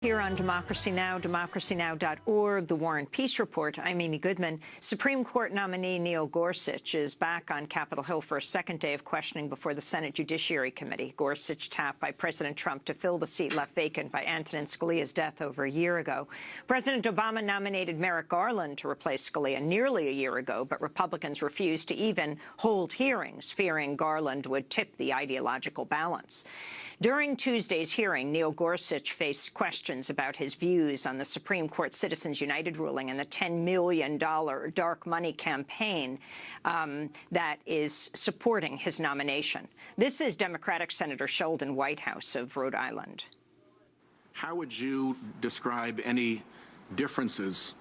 Here on Democracy Now!, democracynow.org, The War and Peace Report. I'm Amy Goodman. Supreme Court nominee Neil Gorsuch is back on Capitol Hill for a second day of questioning before the Senate Judiciary Committee. Gorsuch tapped by President Trump to fill the seat left vacant by Antonin Scalia's death over a year ago. President Obama nominated Merrick Garland to replace Scalia nearly a year ago, but Republicans refused to even hold hearings, fearing Garland would tip the ideological balance. During Tuesday's hearing, Neil Gorsuch faced questions about his views on the Supreme Court Citizens United ruling and the $10 million dark money campaign that is supporting his nomination. This is Democratic Senator Sheldon Whitehouse of Rhode Island. How would you describe any differences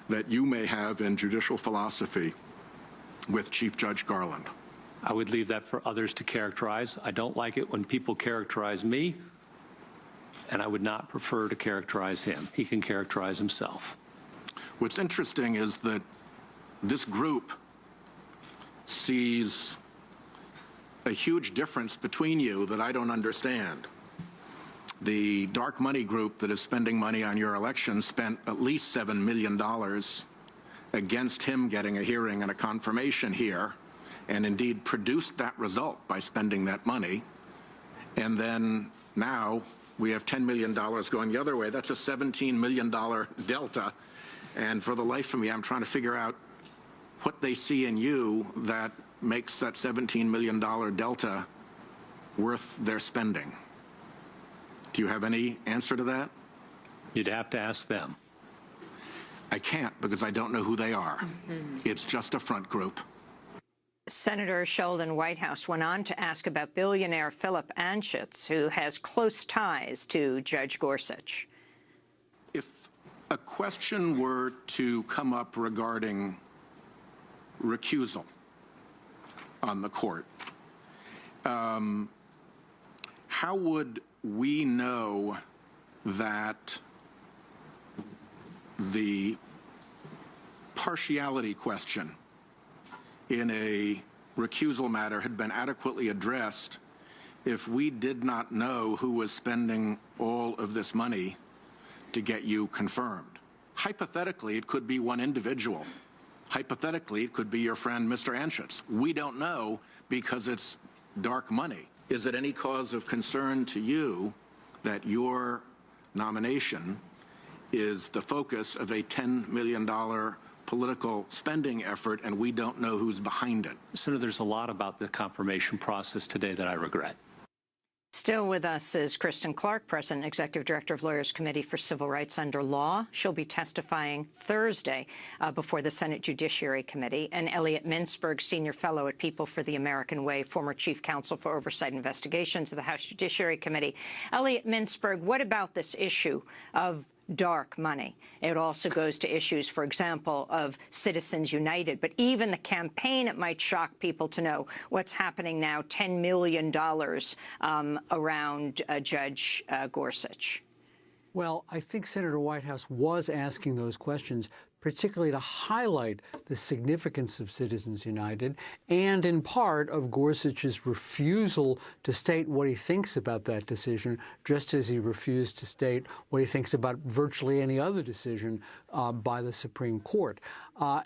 that you may have in judicial philosophy with Chief Judge Garland? I would leave that for others to characterize. I don't like it when people characterize me, and I would not prefer to characterize him. He can characterize himself. What's interesting is that this group sees a huge difference between you that I don't understand. The dark money group that is spending money on your election spent at least $7 million against him getting a hearing and a confirmation here, and indeed produced that result by spending that money. And then now we have $10 million going the other way. That's a $17 million delta. And for the life of me, I'm trying to figure out what they see in you that makes that $17 million delta worth their spending. Do you have any answer to that? You'd have to ask them. I can't, because I don't know who they are. It's just a front group. Senator Sheldon Whitehouse went on to ask about billionaire Philip Anschutz, who has close ties to Judge Gorsuch. If a question were to come up regarding recusal on the court, how would we know that the partiality question in a recusal matter had been adequately addressed if we did not know who was spending all of this money to get you confirmed? Hypothetically, it could be one individual. Hypothetically, it could be your friend, Mr. Anschutz. We don't know because it's dark money. Is it any cause of concern to you that your nomination is the focus of a $10 million political spending effort, and we don't know who's behind it? Senator, there's a lot about the confirmation process today that I regret. Still with us is Kristen Clark, President and Executive Director of Lawyers Committee for Civil Rights Under Law. She'll be testifying Thursday before the Senate Judiciary Committee. And Elliot Mintzberg, Senior Fellow at People for the American Way, former Chief Counsel for Oversight Investigations of the House Judiciary Committee. Elliot Mintzberg, what about this issue of dark money? It also goes to issues, for example, of Citizens United. But even the campaign, it might shock people to know what's happening now, $10 million around Judge Gorsuch. Well, I think Senator Whitehouse was asking those questions particularly to highlight the significance of Citizens United and, in part, of Gorsuch's refusal to state what he thinks about that decision, just as he refused to state what he thinks about virtually any other decision by the Supreme Court.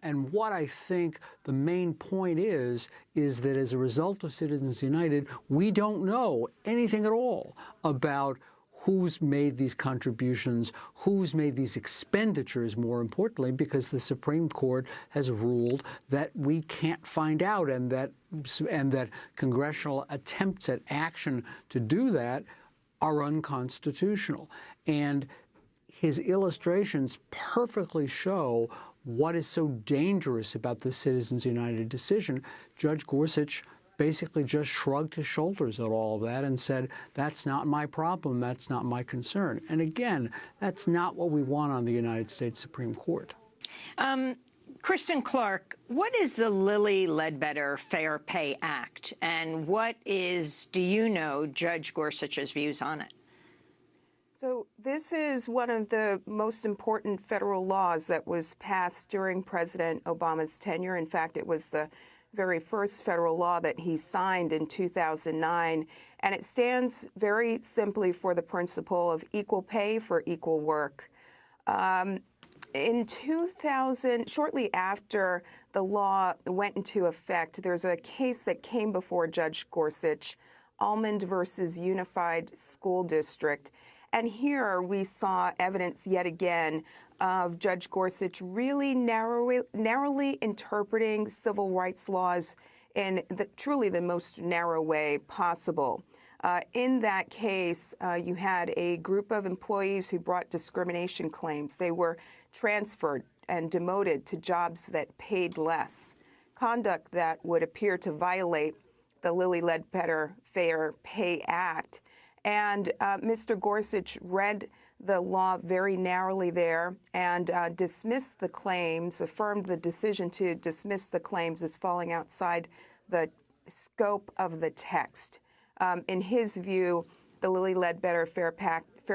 And what I think the main point is that as a result of Citizens United, we don't know anything at all about who's made these contributions, who's made these expenditures, more importantly, because the Supreme Court has ruled that we can't find out, and that congressional attempts at action to do that are unconstitutional. And his illustrations perfectly show what is so dangerous about the Citizens United decision. Judge Gorsuch basically just shrugged his shoulders at all of that and said, that's not my problem, that's not my concern. And again, that's not what we want on the United States Supreme Court. Kristen Clark, what is the Lilly Ledbetter Fair Pay Act, and what is, do you know, Judge Gorsuch's views on it? So this is one of the most important federal laws that was passed during President Obama's tenure. In fact, it was the very first federal law that he signed in 2009. And it stands very simply for the principle of equal pay for equal work. In 2000, shortly after the law went into effect, there's a case that came before Judge Gorsuch, Almond versus Unified School District. And here we saw evidence yet again of Judge Gorsuch really narrowly interpreting civil rights laws in truly the most narrow way possible. In that case, you had a group of employees who brought discrimination claims. They were transferred and demoted to jobs that paid less, conduct that would appear to violate the Lilly Ledbetter Fair Pay Act. And Mr. Gorsuch read the law very narrowly there and dismissed the claims, affirmed the decision to dismiss the claims as falling outside the scope of the text. In his view, the Lilly Ledbetter Fair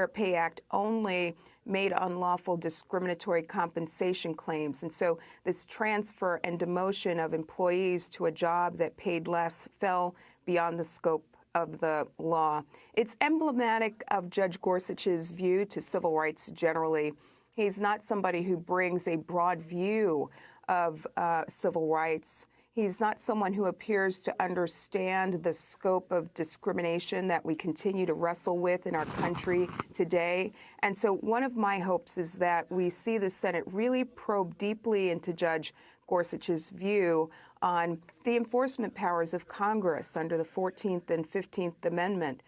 Pay Act only made unlawful discriminatory compensation claims. And so this transfer and demotion of employees to a job that paid less fell beyond the scope of the law. It's emblematic of Judge Gorsuch's view to civil rights generally. He's not somebody who brings a broad view of civil rights. He's not someone who appears to understand the scope of discrimination that we continue to wrestle with in our country today. And so one of my hopes is that we see the Senate really probe deeply into Judge Gorsuch's view on the enforcement powers of Congress under the 14th and 15th Amendment,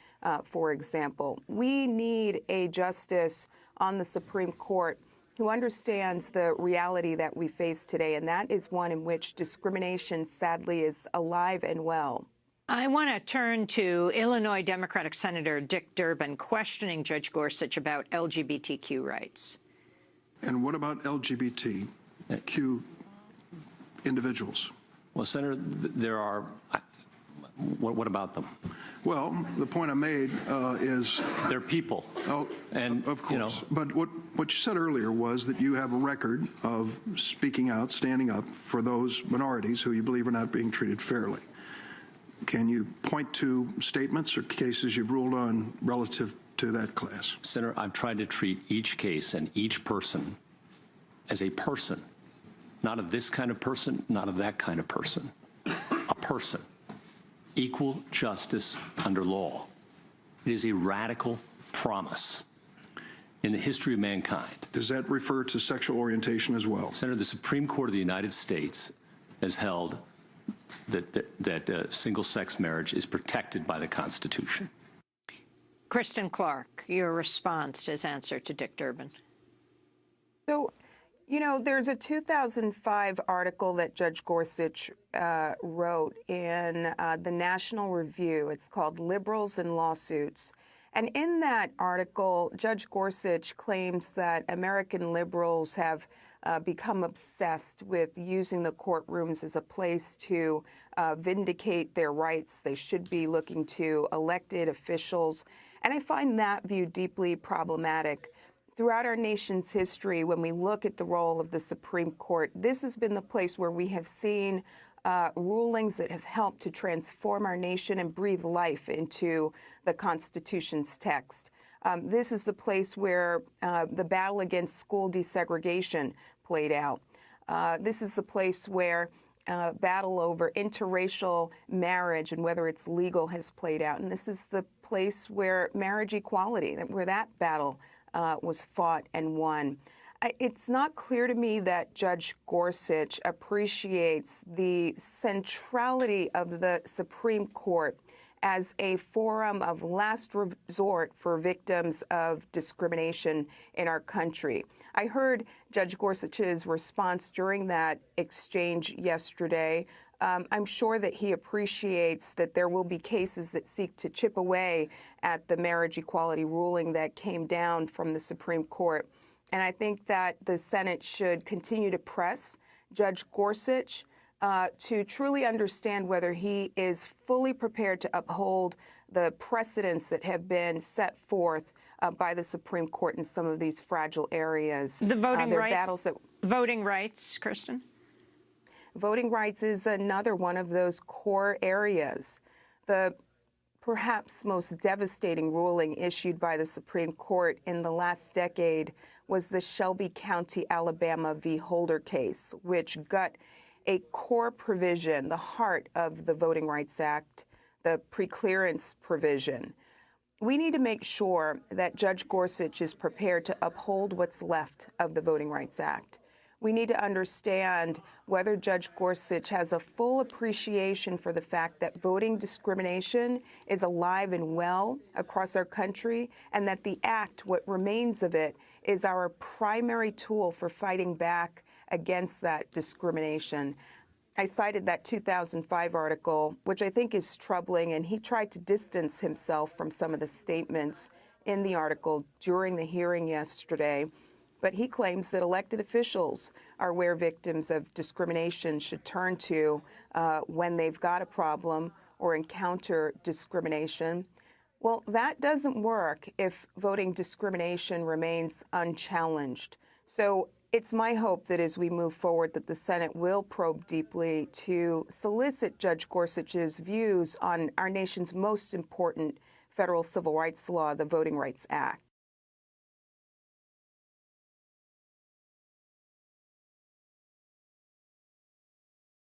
for example. We need a justice on the Supreme Court who understands the reality that we face today, and that is one in which discrimination, sadly, is alive and well. I want to turn to Illinois Democratic Senator Dick Durbin questioning Judge Gorsuch about LGBTQ rights. And what about LGBTQ individuals? Well, Senator, there are. What about them? Well, the point I made is they're people. Oh, and of course. You know, but what you said earlier was that you have a record of speaking out, standing up for those minorities who you believe are not being treated fairly. Can you point to statements or cases you've ruled on relative to that class? Senator, I've tried to treat each case and each person as a person, not of this kind of person, not of that kind of person, a person. Equal justice under law. It is a radical promise in the history of mankind. Does that refer to sexual orientation as well? Senator, the Supreme Court of the United States has held that single-sex marriage is protected by the Constitution. Kristen Clark, your response to his answer to Dick Durbin. So, you know, there's a 2005 article that Judge Gorsuch wrote in the National Review. It's called Liberals and Lawsuits. And in that article, Judge Gorsuch claims that American liberals have become obsessed with using the courtrooms as a place to vindicate their rights. They should be looking to elected officials. And I find that view deeply problematic. Throughout our nation's history, when we look at the role of the Supreme Court, this has been the place where we have seen rulings that have helped to transform our nation and breathe life into the Constitution's text. This is the place where the battle against school desegregation played out. This is the place where battle over interracial marriage and whether it's legal has played out. And this is the place where marriage equality, where that battle was fought and won. It's not clear to me that Judge Gorsuch appreciates the centrality of the Supreme Court as a forum of last resort for victims of discrimination in our country. I heard Judge Gorsuch's response during that exchange yesterday. I'm sure that he appreciates that there will be cases that seek to chip away at the marriage equality ruling that came down from the Supreme Court. And I think that the Senate should continue to press Judge Gorsuch to truly understand whether he is fully prepared to uphold the precedents that have been set forth by the Supreme Court in some of these fragile areas. The voting rights, Kristen? Voting rights is another one of those core areas. The perhaps most devastating ruling issued by the Supreme Court in the last decade was the Shelby County, Alabama v. Holder case, which gut a core provision, the heart of the Voting Rights Act, the preclearance provision. We need to make sure that Judge Gorsuch is prepared to uphold what's left of the Voting Rights Act. We need to understand whether Judge Gorsuch has a full appreciation for the fact that voting discrimination is alive and well across our country, and that the act, what remains of it, is our primary tool for fighting back against that discrimination. I cited that 2005 article, which I think is troubling, and he tried to distance himself from some of the statements in the article during the hearing yesterday. But he claims that elected officials are where victims of discrimination should turn to when they've got a problem or encounter discrimination. Well, that doesn't work if voting discrimination remains unchallenged. So it's my hope that as we move forward that the Senate will probe deeply to solicit Judge Gorsuch's views on our nation's most important federal civil rights law, the Voting Rights Act.